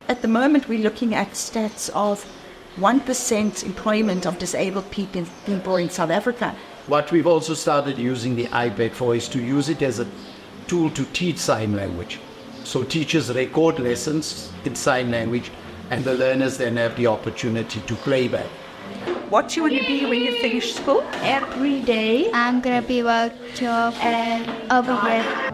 at the moment we're looking at stats of 1% employment of disabled people in South Africa. What we've also started using the iPad for is to use it as a tool to teach sign language. So teachers record lessons in sign language and the learners then have the opportunity to play back. What will you be when you finish school? Every day I'm gonna be working and over here.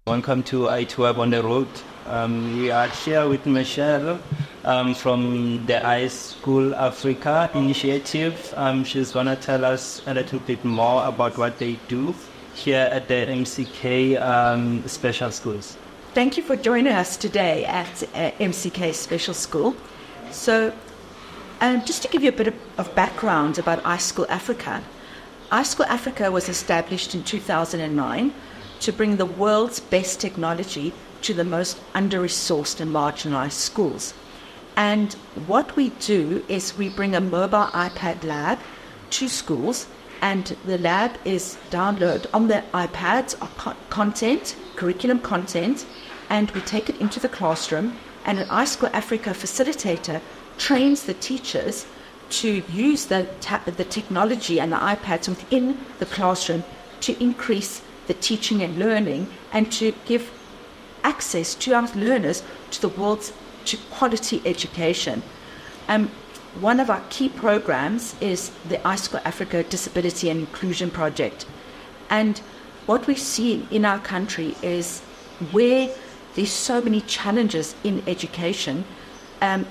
Welcome to ITWeb on the road. We are here with Michelle from the iSchoolAfrica initiative. She's going to tell us a little bit more about what they do here at the MCK Special Schools. Thank you for joining us today at MCK Special School. So just to give you a bit of background about iSchoolAfrica. iSchoolAfrica was established in 2009 to bring the world's best technology to the most under-resourced and marginalized schools. And what we do is we bring a mobile iPad lab to schools, and the lab is download on the iPads content, curriculum content, and we take it into the classroom, and an iSchoolAfrica facilitator trains the teachers to use the technology and the iPads within the classroom to increase the teaching and learning and to give access to our learners to the world's quality education. One of our key programs is the iSchoolAfrica Disability and Inclusion Project. And what we see in our country is where there's so many challenges in education,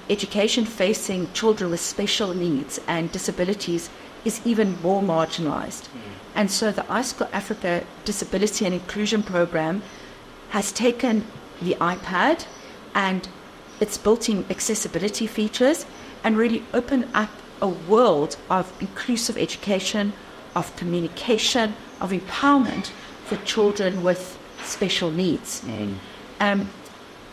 education facing children with special needs and disabilities is even more marginalized. And so the iSchoolAfrica Disability and Inclusion Program has taken the iPad and its built-in accessibility features and really opened up a world of inclusive education, of communication, of empowerment for children with special needs.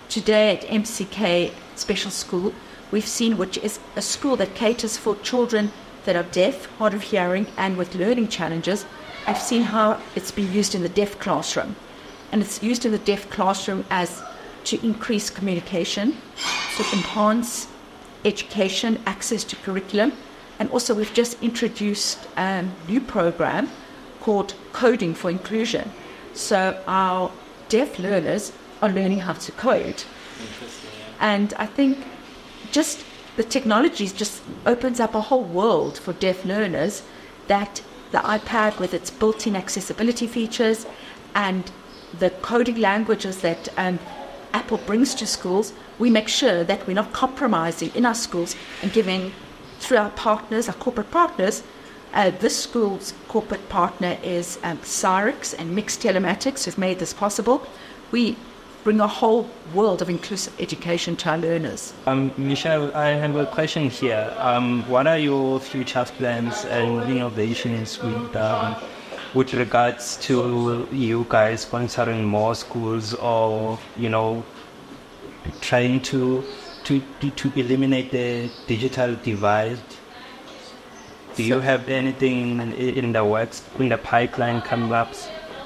Today at MCK Special School, we've seen which is a school that caters for children that are deaf, hard of hearing, and with learning challenges. I've seen how it's been used in the deaf classroom. And it's used in the deaf classroom as to increase communication, to enhance education, access to curriculum. And also we've just introduced a new program called Coding for Inclusion. So our deaf learners are learning how to code. And I think just the technology just opens up a whole world for deaf learners, that the iPad with its built-in accessibility features and the coding languages that Apple brings to schools, we make sure that we're not compromising in our schools and giving, through our partners, our corporate partners. This school's corporate partner is Cyrix and Mixed Telematics, who've made this possible. We bring a whole world of inclusive education to our learners. Michelle, I have a question here. What are your future plans and innovations with regards to you guys sponsoring more schools or, trying to eliminate the digital divide? Do you have anything in the works, in the pipeline coming up?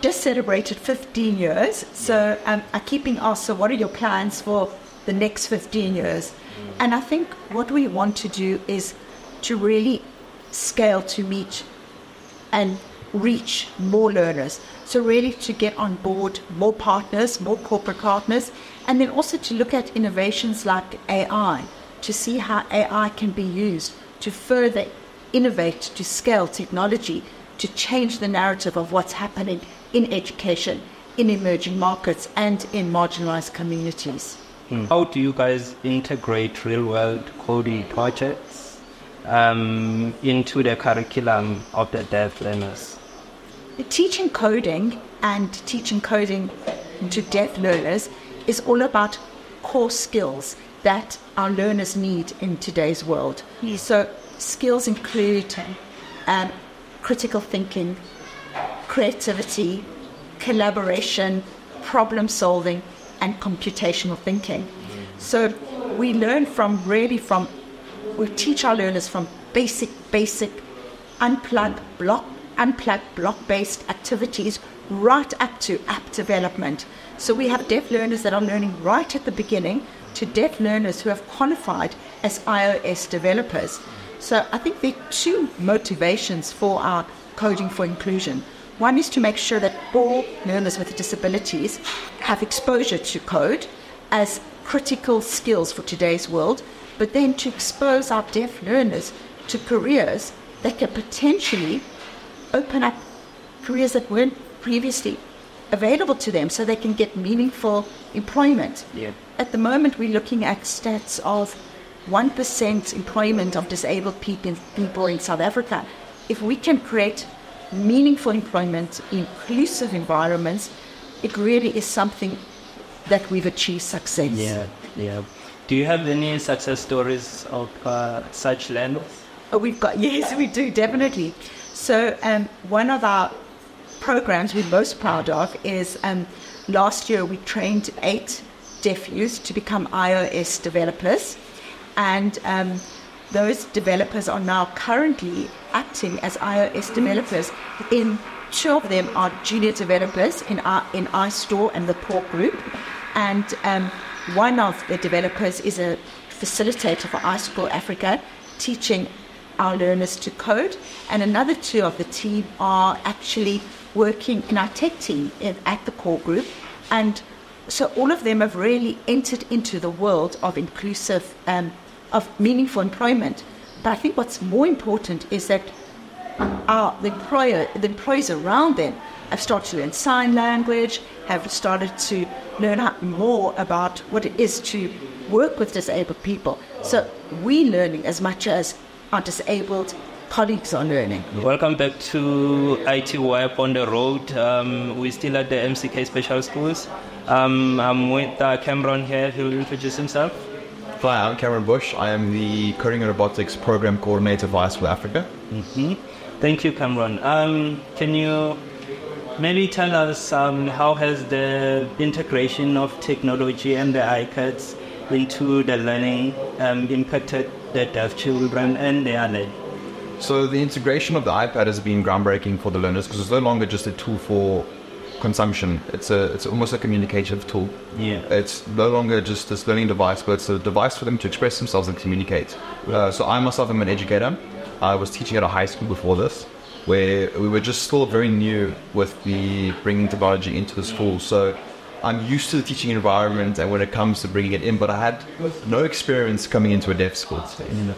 Just celebrated 15 years, so I'm keeping asked, so what are your plans for the next 15 years? And I think what we want to do is to really scale to meet and reach more learners. So really to get on board more partners, more corporate partners, and then also to look at innovations like AI, to see how AI can be used to further innovate, to scale technology, to change the narrative of what's happening in education, in emerging markets, and in marginalized communities. How do you guys integrate real-world coding projects into the curriculum of the deaf learners? Teaching coding to deaf learners is all about core skills that our learners need in today's world. So skills include critical thinking, creativity, collaboration, problem solving, and computational thinking. So we learn from we teach our learners from basic unplug block-based activities right up to app development. So we have deaf learners that are learning right at the beginning to deaf learners who have qualified as iOS developers. So I think there are two motivations for our Coding for Inclusion. One is to make sure that all learners with disabilities have exposure to code as critical skills for today's world, but then to expose our deaf learners to careers that can potentially open up careers that weren't previously available to them so they can get meaningful employment. Yeah. At the moment, we're looking at stats of 1% employment of disabled people in South Africa. If we can create meaningful employment, inclusive environments, it really is something that we've achieved success. Yeah. Do you have any success stories of such learners? Oh, yes, we do, definitely. So one of our programs we're most proud of is last year we trained 8 deaf youth to become iOS developers, and those developers are now currently acting as iOS developers. 2 of them are junior developers in iStore and the Port Group, and one of the developers is a facilitator for iSchoolAfrica, teaching our learners to code, and another 2 of the team are actually working in our tech team at the core group. And so all of them have really entered into the world of inclusive, of meaningful employment. But I think what's more important is that the employees around them have started to learn sign language, have started to learn more about what it is to work with disabled people. So we're learning as much as our disabled colleagues are learning. Welcome back to ITWeb on the road. We're still at the MCK Special Schools. I'm with Cameron here. He will introduce himself. Hi, I'm Cameron Bush. I am the Coding and Robotics Program Coordinator for iSchoolAfrica. Mm-hmm. Thank you, Cameron. Can you maybe tell us how has the integration of technology and the iPads into the learning impacted the deaf children and their learning? So the integration of the iPad has been groundbreaking for the learners because it's no longer just a tool for consumption. It's almost a communicative tool. Yeah. It's no longer just this learning device, but it's a device for them to express themselves and communicate. So I myself am an educator. I was teaching at a high school before this, where we were just still very new with the bringing technology into the school. So I'm used to the teaching environment and when it comes to bringing it in, but I had no experience coming into a deaf school.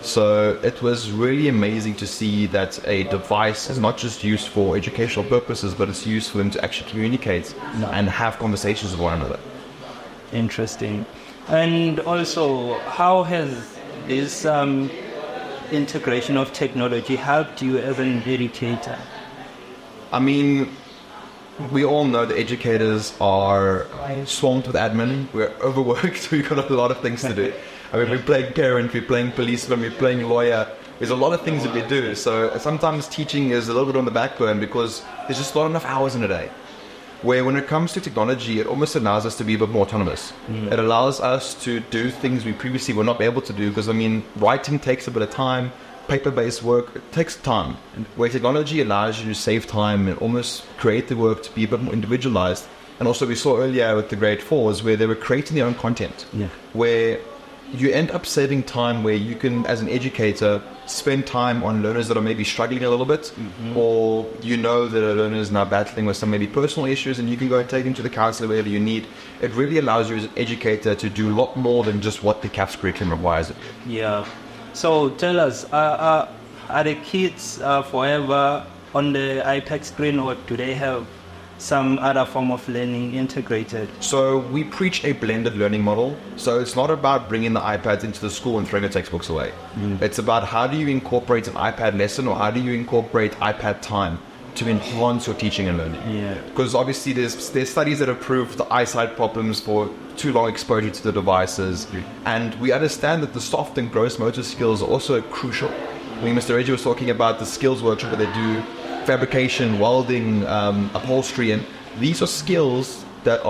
So it was really amazing to see that a device is not just used for educational purposes, but it's used for them to actually communicate and have conversations with one another. Interesting. And also, how has this integration of technology helped you as an educator? I mean, we all know that educators are swamped with admin. We're overworked. We've got a lot of things to do. I mean, we're playing parent, we're playing policeman, we're playing lawyer. There's a lot of things that we do. So sometimes teaching is a little bit on the back burner because there's just not enough hours in a day. Where when it comes to technology, it almost allows us to be a bit more autonomous. It allows us to do things we previously were not able to do because, I mean, writing takes a bit of time. Paper-based work, it takes time. Where technology allows you to save time and almost create the work to be a bit more individualized. And also we saw earlier with the grade 4s where they were creating their own content. Yeah. Where you end up saving time where you can, as an educator, spend time on learners that are maybe struggling a little bit, or you know that a learner is now battling with some maybe personal issues and you can go and take them to the counselor wherever you need. It really allows you as an educator to do a lot more than just what the CAPS curriculum requires. Yeah. So tell us, are the kids forever on the iPad screen, or do they have some other form of learning integrated? So we preach a blended learning model. So it's not about bringing the iPads into the school and throwing the textbooks away. It's about how do you incorporate an iPad lesson, or how do you incorporate iPad time to enhance your teaching and learning. Yeah. Because obviously there's studies that have proved the eyesight problems for too long exposure to the devices. And we understand that the soft and gross motor skills are also crucial. I mean, Mr. Reggie was talking about the skills workshop where they do fabrication, welding, upholstery, and these are skills that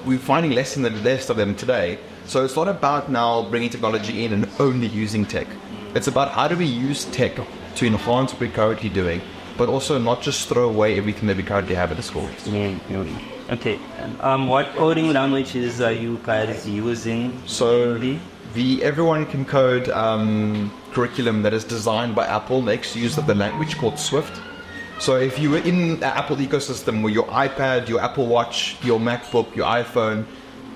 we're finding less of them today. So it's not about now bringing technology in and only using tech. It's about how do we use tech to enhance what we're currently doing, but also not just throw away everything that we currently have at the school. Okay. What coding languages are you guys using? So the Everyone Can Code curriculum that is designed by Apple makes use of the language called Swift. So if you were in the Apple ecosystem where your iPad, your Apple Watch, your MacBook, your iPhone,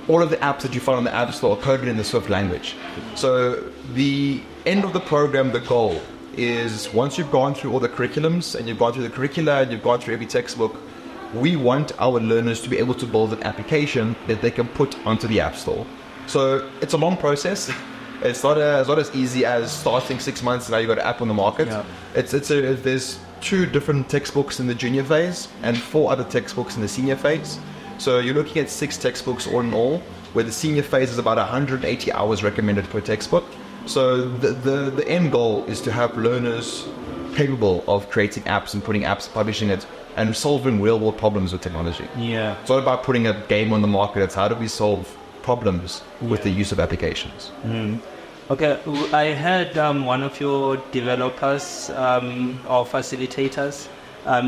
all of the apps that you find on the App Store are coded in the Swift language. So the end of the program, the goal, is once you've gone through all the curriculums and you've gone through the curricula and you've gone through every textbook, we want our learners to be able to build an application that they can put onto the App Store. So it's a long process. It's not as easy as starting 6 months and now you've got an app on the market. Yeah. There's 2 different textbooks in the junior phase and 4 other textbooks in the senior phase. So you're looking at 6 textbooks all in all, where the senior phase is about 180 hours recommended per textbook. So the end goal is to have learners capable of creating apps and putting apps, publishing it, and solving real-world problems with technology. Yeah. It's not about putting a game on the market. It's how do we solve problems with the use of applications. Okay, I heard one of your developers or facilitators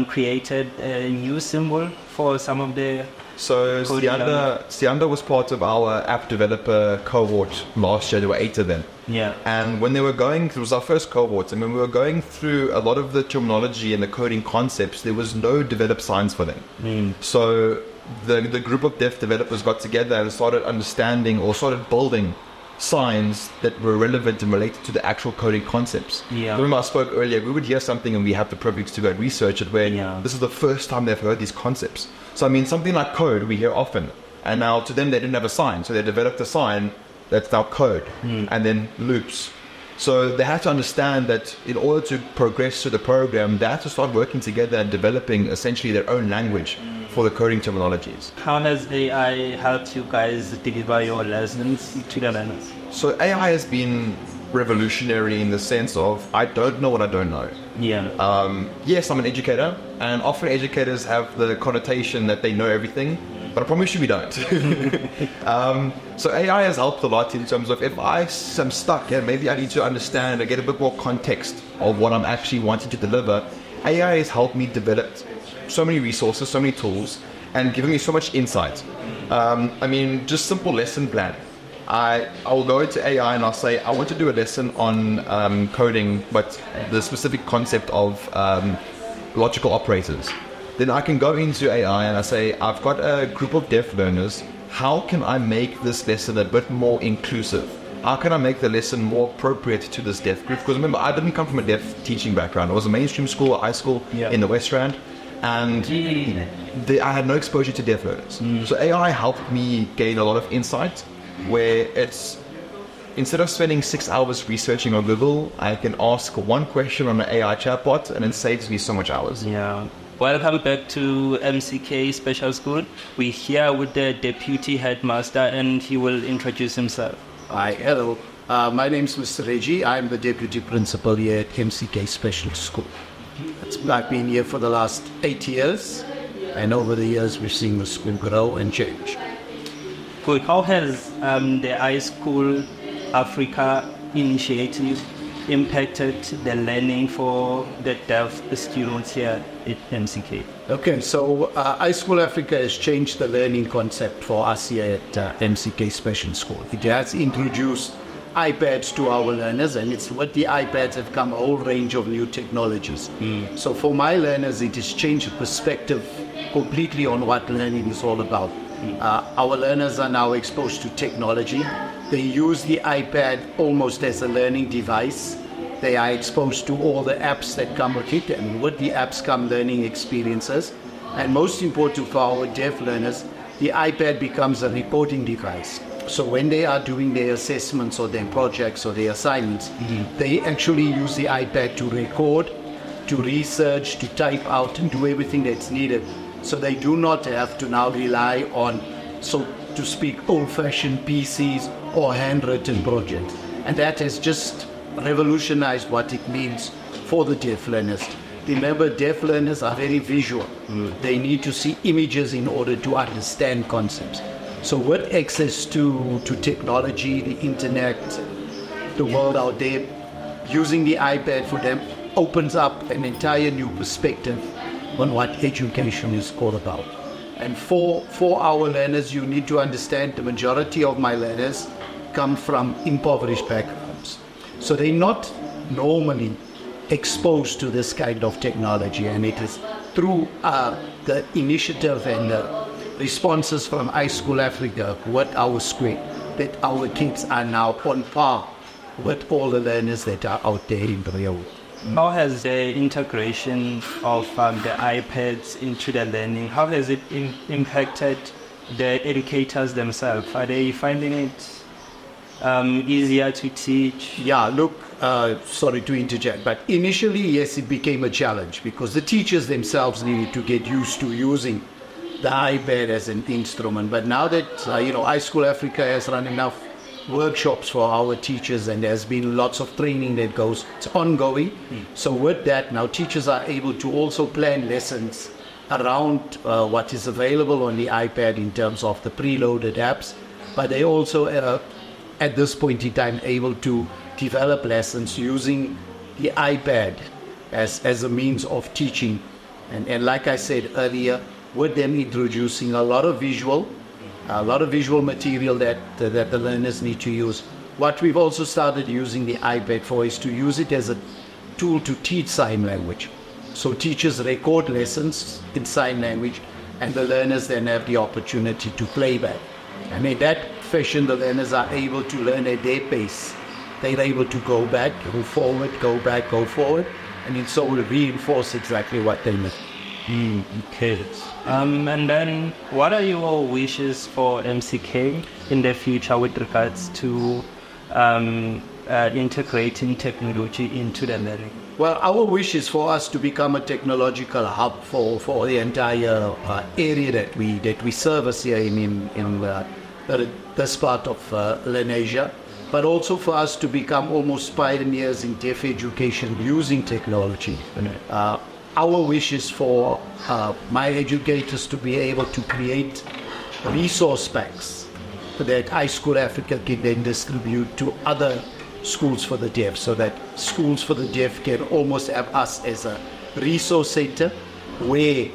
created a new symbol for some of the... So Sianda was part of our app developer cohort last year. There were 8 of them. Yeah. And when they were going, it was our first cohort, and when we were going through a lot of the terminology and the coding concepts, there was no developed signs for them. So the group of deaf developers got together and started understanding or started building signs that were relevant and related to the actual coding concepts. Yeah. Remember I spoke earlier, we would hear something and we have the privilege to go and research it where this is the first time they've heard these concepts. So I mean, something like code we hear often, and now to them they didn't have a sign, so they developed a sign that's now code, and then loops. So they had to understand that in order to progress through the program, they had to start working together and developing essentially their own language for the coding terminologies. How has AI helped you guys deliver your lessons to the learners? So AI has been revolutionary in the sense of I don't know what I don't know. Yeah. Yes, I'm an educator, and often educators have the connotation that they know everything, but I promise you we don't. So AI has helped a lot in terms of if I am stuck and maybe I need to understand or get a bit more context of what I'm actually wanting to deliver, AI has helped me develop so many resources, so many tools, and given me so much insight. I mean, just simple lesson plan. I will go into AI and I'll say, I want to do a lesson on coding, but the specific concept of logical operators. Then I can go into AI and I say, I've got a group of deaf learners. How can I make this lesson a bit more inclusive? How can I make the lesson more appropriate to this deaf group? Because remember, I didn't come from a deaf teaching background. I was a mainstream school, iSchool in the West Rand. And I had no exposure to deaf learners. So AI helped me gain a lot of insight where it's, instead of spending 6 hours researching on Google, I can ask one question on an AI chatbot and it saves me so much hours. Yeah. Welcome back to MCK Special School. We're here with the Deputy Headmaster and he will introduce himself. Hi, hello. My name is Mr. Reggie. I'm the Deputy Principal here at MCK Special School. I've been here for the last 8 years, and over the years we've seen the school grow and change. Good. How has the iSchoolAfrica initiative impacted the learning for the deaf students here at MCK? Okay, so iSchoolAfrica has changed the learning concept for us here at MCK Special School. It has introduced iPads to our learners, and it's with the iPads have come a whole range of new technologies. So for my learners, it has changed the perspective completely on what learning is all about. Our learners are now exposed to technology. They use the iPad almost as a learning device. They are exposed to all the apps that come with it, and with the apps come learning experiences. And most important for our deaf learners, the iPad becomes a recording device. So when they are doing their assessments or their projects or their assignments, they actually use the iPad to record, to research, to type out and do everything that's needed. So they do not have to now rely on, so to speak, old-fashioned PCs or handwritten projects. And that has just revolutionized what it means for the deaf learners. Remember, deaf learners are very visual. They need to see images in order to understand concepts. So with access to technology, the internet, the world out there, using the iPad for them opens up an entire new perspective on what education is all about. And for our learners, you need to understand the majority of my learners come from impoverished backgrounds. So they're not normally exposed to this kind of technology, and it is through the initiative and the responses from iSchoolAfrica, what our square, that our kids are now on par with all the learners that are out there in the real world. How has the integration of the iPads into the learning, how has it impacted the educators themselves? Are they finding it easier to teach? Yeah, look, sorry to interject, but initially, yes, it became a challenge because the teachers themselves needed to get used to using the iPad as an instrument. But now that, iSchoolAfrica has run enough workshops for our teachers and there's been lots of training that goes, it's ongoing. So with that, now teachers are able to also plan lessons around what is available on the iPad in terms of the preloaded apps, but they also at this point in time able to develop lessons using the iPad as a means of teaching. And like I said earlier, with them introducing a lot of visual material that the learners need to use. What we've also started using the iPad for is to use it as a tool to teach sign language. So teachers record lessons in sign language and the learners then have the opportunity to play back. And in that fashion, the learners are able to learn at their pace. They're able to go back, go forward, go back, go forward, and in so will reinforce exactly what they missed. Okay. And then what are your wishes for MCK in the future with regards to integrating technology into the learning? Well, our wish is for us to become a technological hub for the entire area that we service here in this part of Lenasia, but also for us to become almost pioneers in deaf education using technology. Our wish is for my educators to be able to create resource packs that iSchoolAfrica can then distribute to other schools for the deaf, so that schools for the deaf can almost have us as a resource center where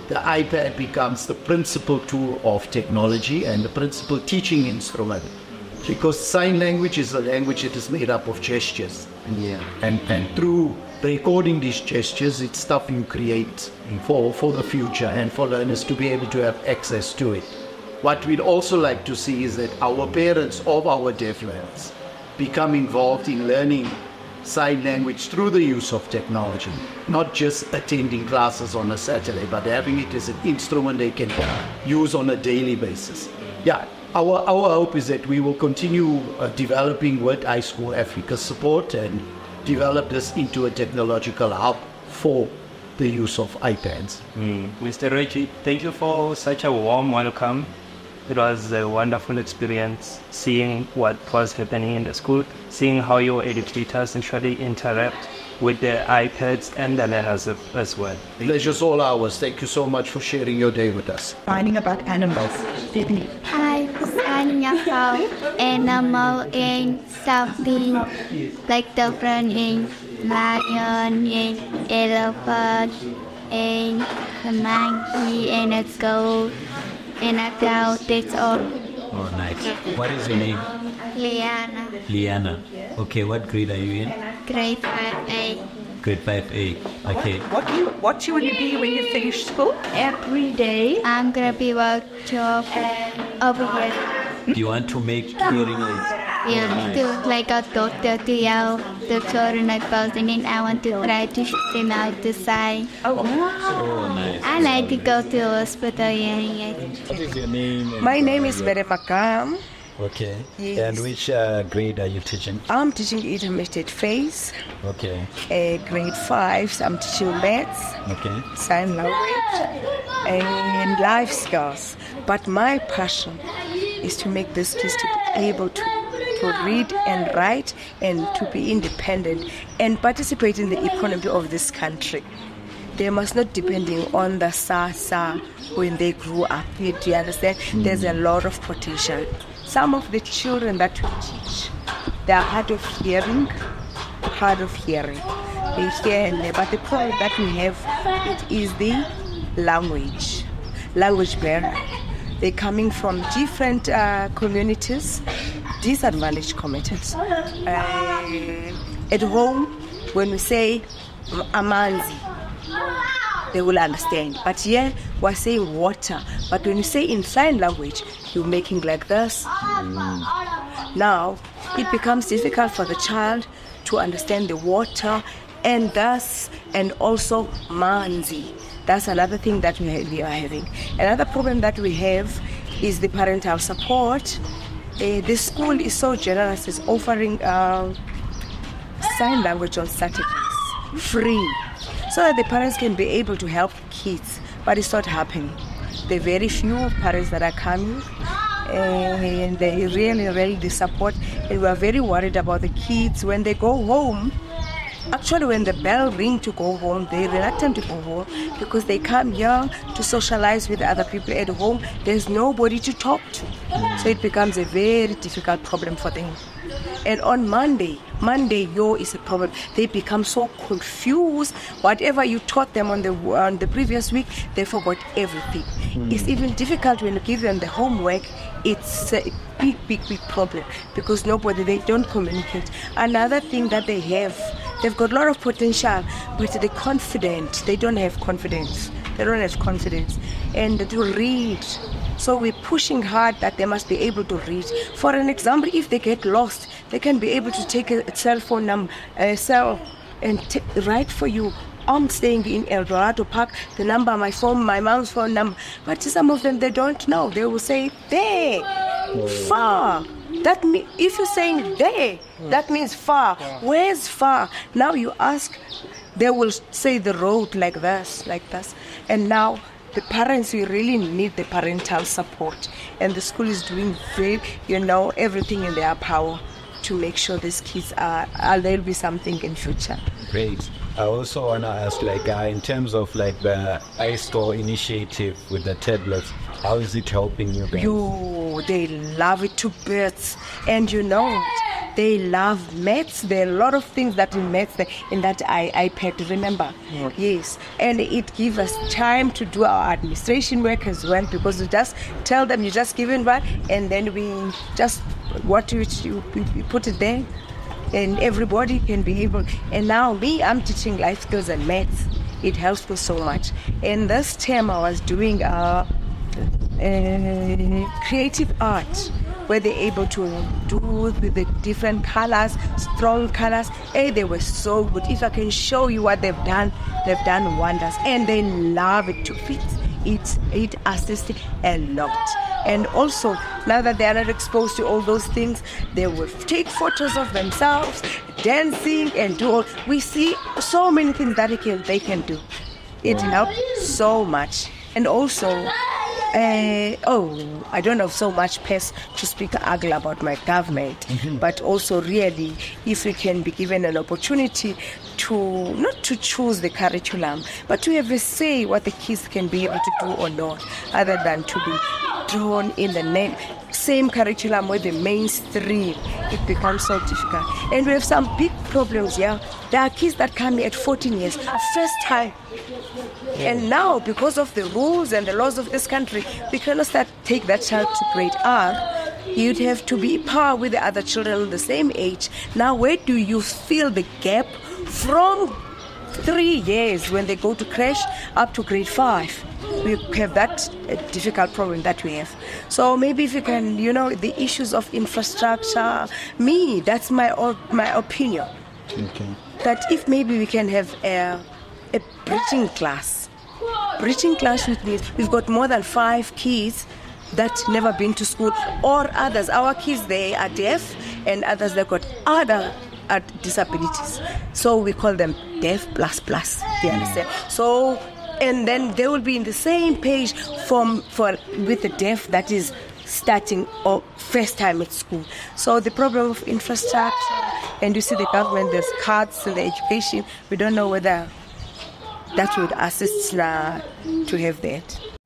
the iPad becomes the principal tool of technology and the principal teaching instrument. Because sign language is a language that is made up of gestures. Yeah. And through recording these gestures, it's stuff you create for the future and for learners to be able to have access to it. What we'd also like to see is that our parents of our deaf learners become involved in learning sign language through the use of technology, not just attending classes on a Saturday, but having it as an instrument they can use on a daily basis. Yeah, our hope is that we will continue developing with iSchoolAfrica's support and develop this into a technological hub for the use of iPads. Mr. Reggie, thank you for such a warm welcome. It was a wonderful experience seeing what was happening in the school, seeing how your educators actually interact with the iPads and the learners as well. Pleasure's all ours. Thank you so much for sharing your day with us. Finding about animals. Sydney. I find about animal in something like different in lion, in elephant, in a monkey, and a skull, and a cow. That's all. Oh, nice. What is your name? Liana, Liana. Okay, what grade are you in? grade 5A. Grade 5A. Okay. What you want to be when you finish school? Every day I'm gonna be working over here. Do you want to make hearing aids? Yeah, to like a doctor to help the children like us, and then I want to try to show them how to sign. Oh, nice. I like to go to the hospital hearing aid. What is your name? My name is Bere Makam. Okay. Yes. And which grade are you teaching? I'm teaching intermediate phase, Okay. grade 5. So I'm teaching maths, Okay. sign language, and life skills. But my passion is to make these kids to be able to read and write and to be independent and participate in the economy of this country. they must not depending on the sa when they grew up. Do you understand? There's a lot of potential. Some of the children that we teach, they are hard of hearing. They hear, but the problem that we have, it is the language barrier. They're coming from different communities, disadvantaged communities. At home, when we say amanzi, they will understand. But here, we're saying water. But when you say in sign language, you're making like this. Now, it becomes difficult for the child to understand the water and thus, and also manzi. That's another thing that we are having. Another problem that we have is the parental support. The school is so generous, it's offering sign language on Saturdays, free, so that the parents can be able to help kids. But it's not happening. There are very few parents that are coming, and they really support. And we are very worried about the kids when they go home. Actually, when the bell rings to go home, they're reluctant to go home because they come here to socialize with other people at home. There's nobody to talk to. So it becomes a very difficult problem for them. And on Monday is a problem. They become so confused. Whatever you taught them on the previous week, they forgot everything. It's even difficult when you give them the homework. It's a big problem because they don't communicate. Another thing that they have, they've got a lot of potential, but they're confident. They don't have confidence. And to read. So we're pushing hard that they must be able to read. For an example, if they get lost, they can be able to take a cell phone number, and write for you. I'm staying in El Dorado Park, the number, my mom's phone number. But some of them, they don't know. They will say, there, far. That if you're saying there, that means far. Where's far? Now you ask, they will say the road like this. And now the parents, we really need the parental support. And the school is doing everything in their power to make sure these kids there'll be something in future. Great. I also want to ask, in terms of the iSchool initiative with the tablets, how is it helping you guys? They love it to bits. And they love maths. There are a lot of things that in maths, in that iPad, remember? Yes. And it gives us time to do our administration work as well, because we just tell them, you just give it one, and then we just, we put it there. And everybody can be able. And now I'm teaching life skills and maths. It helps me so much. And this term I was doing creative art, where they're able to do with the different colors, strong colors. They were so good. If I can show you what they've done wonders. And they love it to fit. It assists a lot. And also, now that they are not exposed to all those things, they will take photos of themselves, dancing and do all. We see so many things that they can do. It helps so much. And also, I don't have so much space to speak ugly about my government, but also really, if we can be given an opportunity to, not to choose the curriculum, but to have a say what the kids can be able to do or not, other than to be drawn in the same curriculum with the mainstream, it becomes so difficult. And we have some big problems here. There are kids that come here at 14 years, first time. And now, because of the rules and the laws of this country, we cannot take that child to grade R. You'd have to be par with the other children the same age. Now, where do you feel the gap from 3 years when they go to creche up to grade 5? We have that difficult problem that we have. So maybe if you can, the issues of infrastructure, that's my opinion. Okay. That if maybe we can have a bridging class. Bridging class, which means we've got more than 5 kids that never been to school, or others. Our kids, they are deaf, and others, they've got other disabilities. So we call them deaf plus. Do you understand? So, and then they will be in the same page with the deaf that is starting or first time at school. So the problem of infrastructure, and you see the government, there's cuts in the education. We don't know whether that would assist to have that.